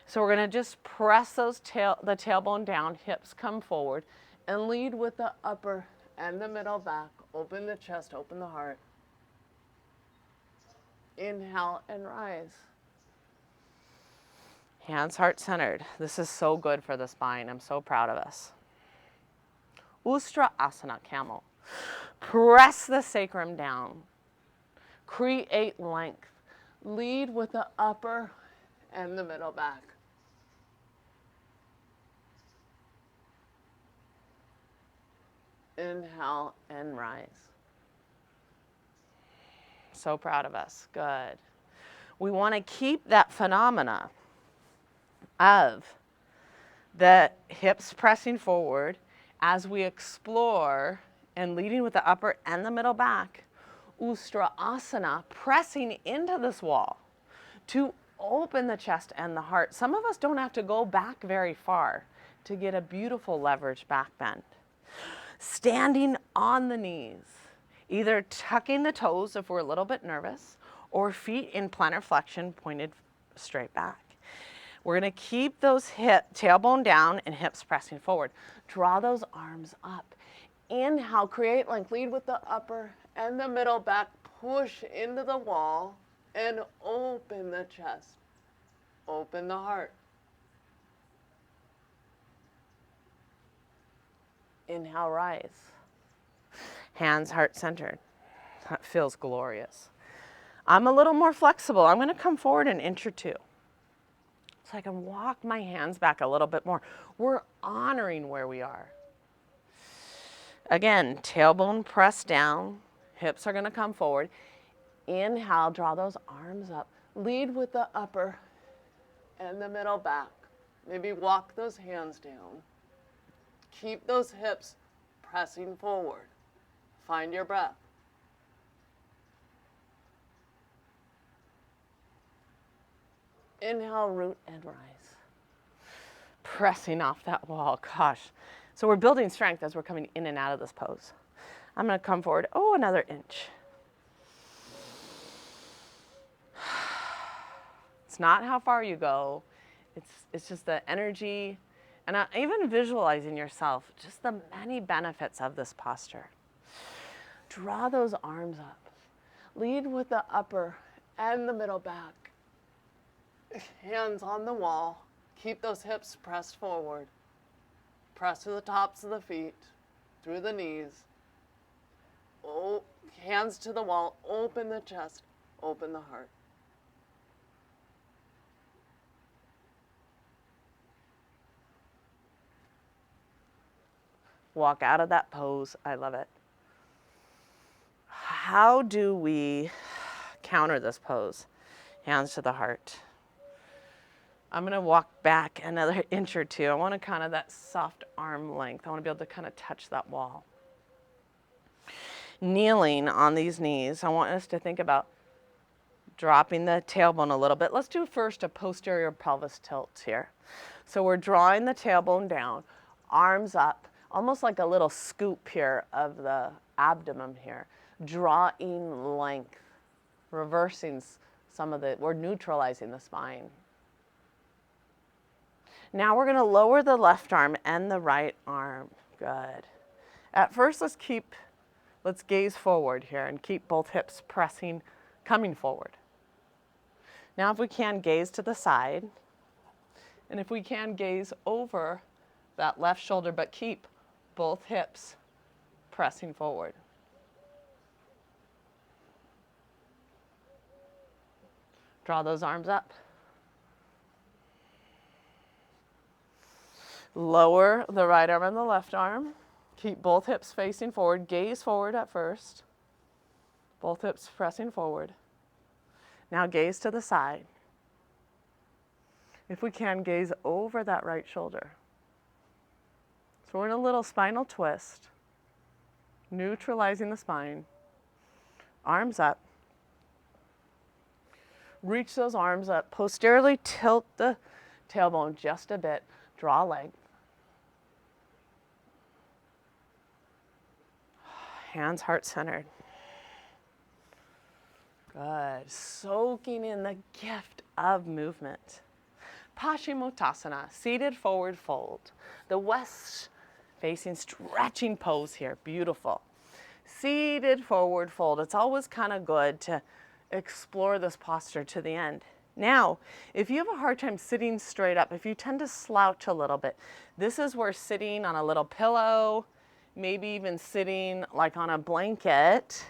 So we're going to just press the tailbone down, hips come forward, and lead with the upper and the middle back. Open the chest, open the heart. Inhale and rise. Hands heart centered. This is so good for the spine. I'm so proud of us. Ustrasana, camel. Press the sacrum down. Create length. Lead with the upper and the middle back. Inhale and rise. So proud of us. Good. We want to keep that phenomena of the hips pressing forward as we explore and leading with the upper and the middle back. Ustrasana, pressing into this wall to open the chest and the heart. Some of us don't have to go back very far to get a beautiful leverage back bend. Standing on the knees, either tucking the toes if we're a little bit nervous, or feet in plantar flexion pointed straight back. We're going to keep those tailbone down and hips pressing forward. Draw those arms up. Inhale, create length, lead with the upper and the middle back. Push into the wall and open the chest. Open the heart. Inhale, rise. Hands heart centered. That feels glorious. I'm a little more flexible. I'm going to come forward an inch or two, so I can walk my hands back a little bit more. We're honoring where we are. Again, tailbone press down, hips are going to come forward. Inhale, draw those arms up. Lead with the upper and the middle back. Maybe walk those hands down. Keep those hips pressing forward. Find your breath. Inhale, root and rise. Pressing off that wall. Gosh, So we're building strength as we're coming in and out of this pose. I'm going to come forward, another inch. It's not how far you go. It's just the energy and even visualizing yourself, just the many benefits of this posture. Draw those arms up. Lead with the upper and the middle back. Hands on the wall. Keep those hips pressed forward. Press to the tops of the feet, through the knees. Oh, hands to the wall. Open the chest. Open the heart. Walk out of that pose. I love it. How do we counter this pose? Hands to the heart. I'm going to walk back another inch or two. I want to kind of that soft arm length. I want to be able to kind of touch that wall. Kneeling on these knees, I want us to think about dropping the tailbone a little bit. Let's do first a posterior pelvis tilt here. So we're drawing the tailbone down, arms up, almost like a little scoop here of the abdomen here. Drawing length, reversing we're neutralizing the spine. Now we're going to lower the left arm and the right arm. Good. At first, let's gaze forward here and keep both hips coming forward. Now if we can, gaze to the side. And if we can, gaze over that left shoulder, but keep both hips pressing forward. Draw those arms up. Lower the right arm and the left arm. Keep both hips facing forward. Gaze forward at first. Both hips pressing forward. Now gaze to the side. If we can, gaze over that right shoulder. So we're in a little spinal twist. Neutralizing the spine. Arms up. Reach those arms up. Posteriorly tilt the tailbone just a bit. Draw length. Hands heart-centered. Good. Soaking in the gift of movement. Paschimottanasana, seated forward fold. The west-facing stretching pose here. Beautiful. Seated forward fold. It's always kind of good to explore this posture to the end. Now, if you have a hard time sitting straight up, if you tend to slouch a little bit, this is where sitting on a little pillow, maybe even sitting like on a blanket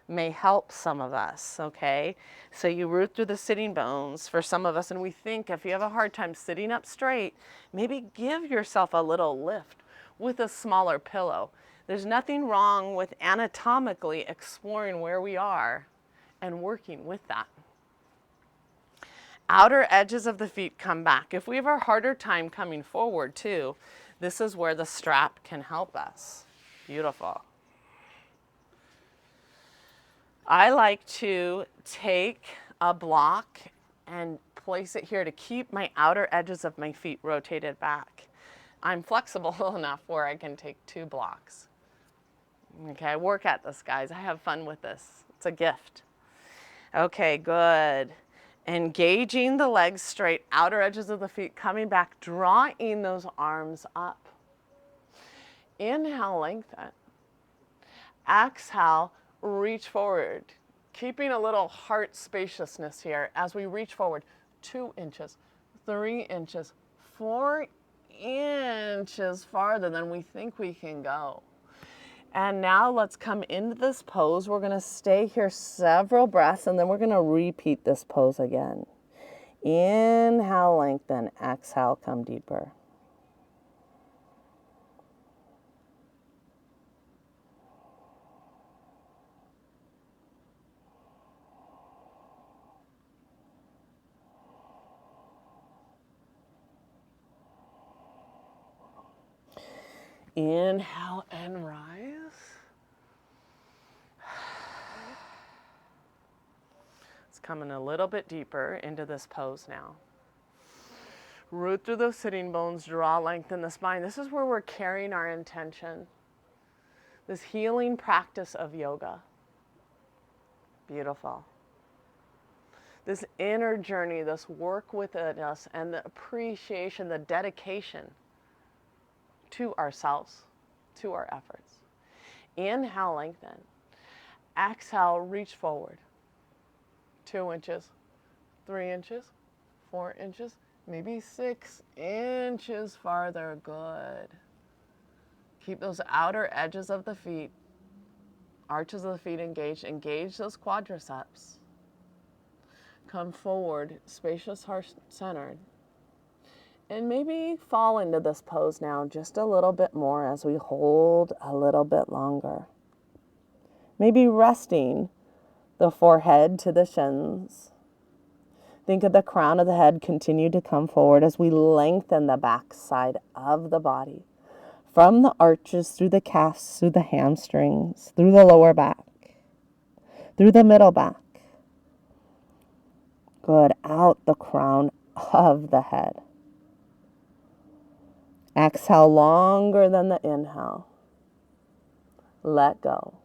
may help some of us, okay? So you root through the sitting bones for some of us, and we think if you have a hard time sitting up straight, maybe give yourself a little lift with a smaller pillow. There's nothing wrong with anatomically exploring where we are and working with that. Outer edges of the feet come back. If we have a harder time coming forward too, this is where the strap can help us. Beautiful. I like to take a block and place it here to keep my outer edges of my feet rotated back. I'm flexible enough where I can take 2 blocks. Okay, I work at this, guys. I have fun with this. It's a gift. Okay, good. Engaging the legs straight, outer edges of the feet coming back, drawing those arms up. Inhale, lengthen. Exhale, reach forward. Keeping a little heart spaciousness here as we reach forward. 2 inches, 3 inches, 4 inches farther than we think we can go. And now let's come into this pose. We're going to stay here several breaths, and then we're going to repeat this pose again. Inhale, lengthen. Exhale, come deeper. Inhale and rise. It's coming a little bit deeper into this pose now. Root through those sitting bones, draw length in the spine. This is where we're carrying our intention. This healing practice of yoga. Beautiful. This inner journey, this work within us, and the appreciation, the dedication to ourselves, to our efforts. Inhale, lengthen. Exhale, reach forward. 2 inches, 3 inches, 4 inches, maybe 6 inches farther. Good. Keep those outer edges of the feet, arches of the feet engaged. Engage those quadriceps. Come forward, spacious, heart-centered. And maybe fall into this pose now just a little bit more as we hold a little bit longer. Maybe resting the forehead to the shins. Think of the crown of the head continue to come forward as we lengthen the back side of the body. From the arches, through the calves, through the hamstrings, through the lower back, through the middle back. Good. Out the crown of the head. Exhale longer than the inhale. Let go.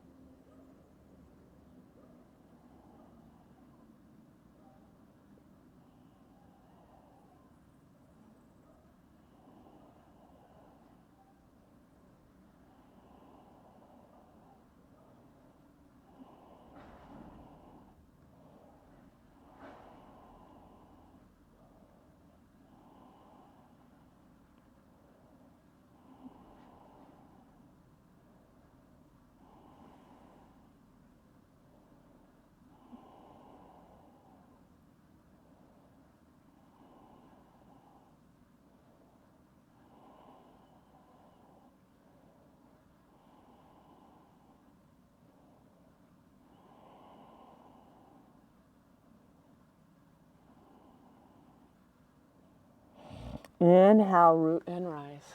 Inhale, root and rise.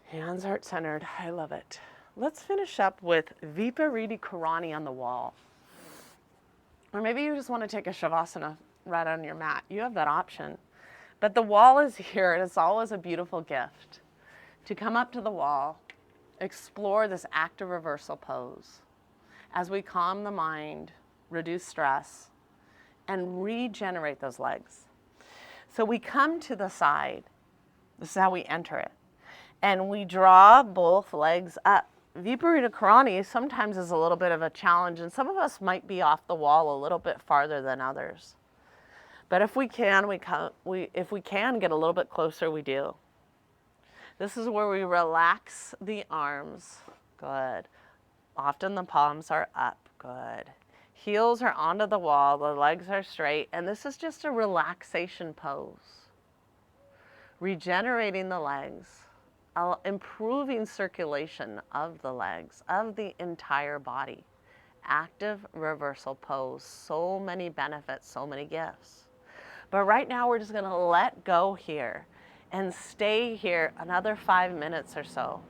Hands heart-centered. I love it. Let's finish up with Viparita Karani on the wall. Or maybe you just want to take a Shavasana right on your mat. You have that option. But the wall is here, and it's always a beautiful gift to come up to the wall, explore this active reversal pose as we calm the mind, reduce stress, and regenerate those legs. So we come to the side. This is how we enter it. And we draw both legs up. Viparita Karani sometimes is a little bit of a challenge, and some of us might be off the wall a little bit farther than others. But if we can, if we can get a little bit closer, we do. This is where we relax the arms. Good. Often the palms are up. Good. Heels are onto the wall, the legs are straight, and this is just a relaxation pose. Regenerating the legs, improving circulation of the legs, of the entire body. Active reversal pose, so many benefits, so many gifts. But right now we're just gonna let go here and stay here another 5 minutes or so.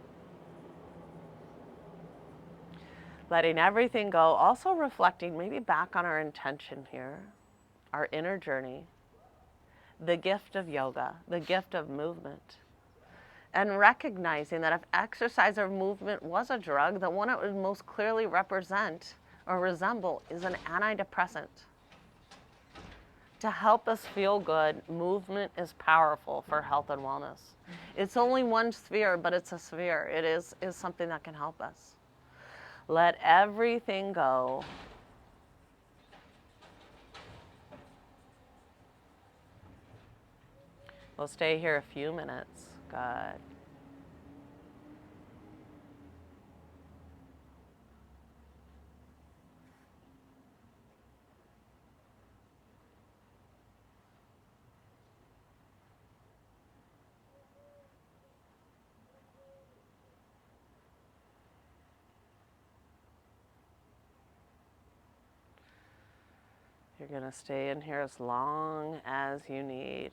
Letting everything go, also reflecting maybe back on our intention here, our inner journey, the gift of yoga, the gift of movement, and recognizing that if exercise or movement was a drug, the one it would most clearly represent or resemble is an antidepressant. To help us feel good, movement is powerful for health and wellness. It's only one sphere, but it's a sphere. It is something that can help us. Let everything go. We'll stay here a few minutes. Good. You're going to stay in here as long as you need.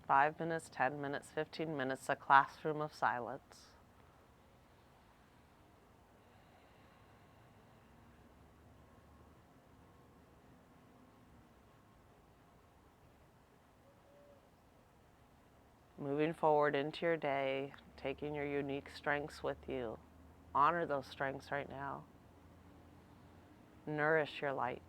5 minutes, 10 minutes, 15 minutes, a classroom of silence. moving forward into your day, taking your unique strengths with you. Honor those strengths right now. Nourish your light.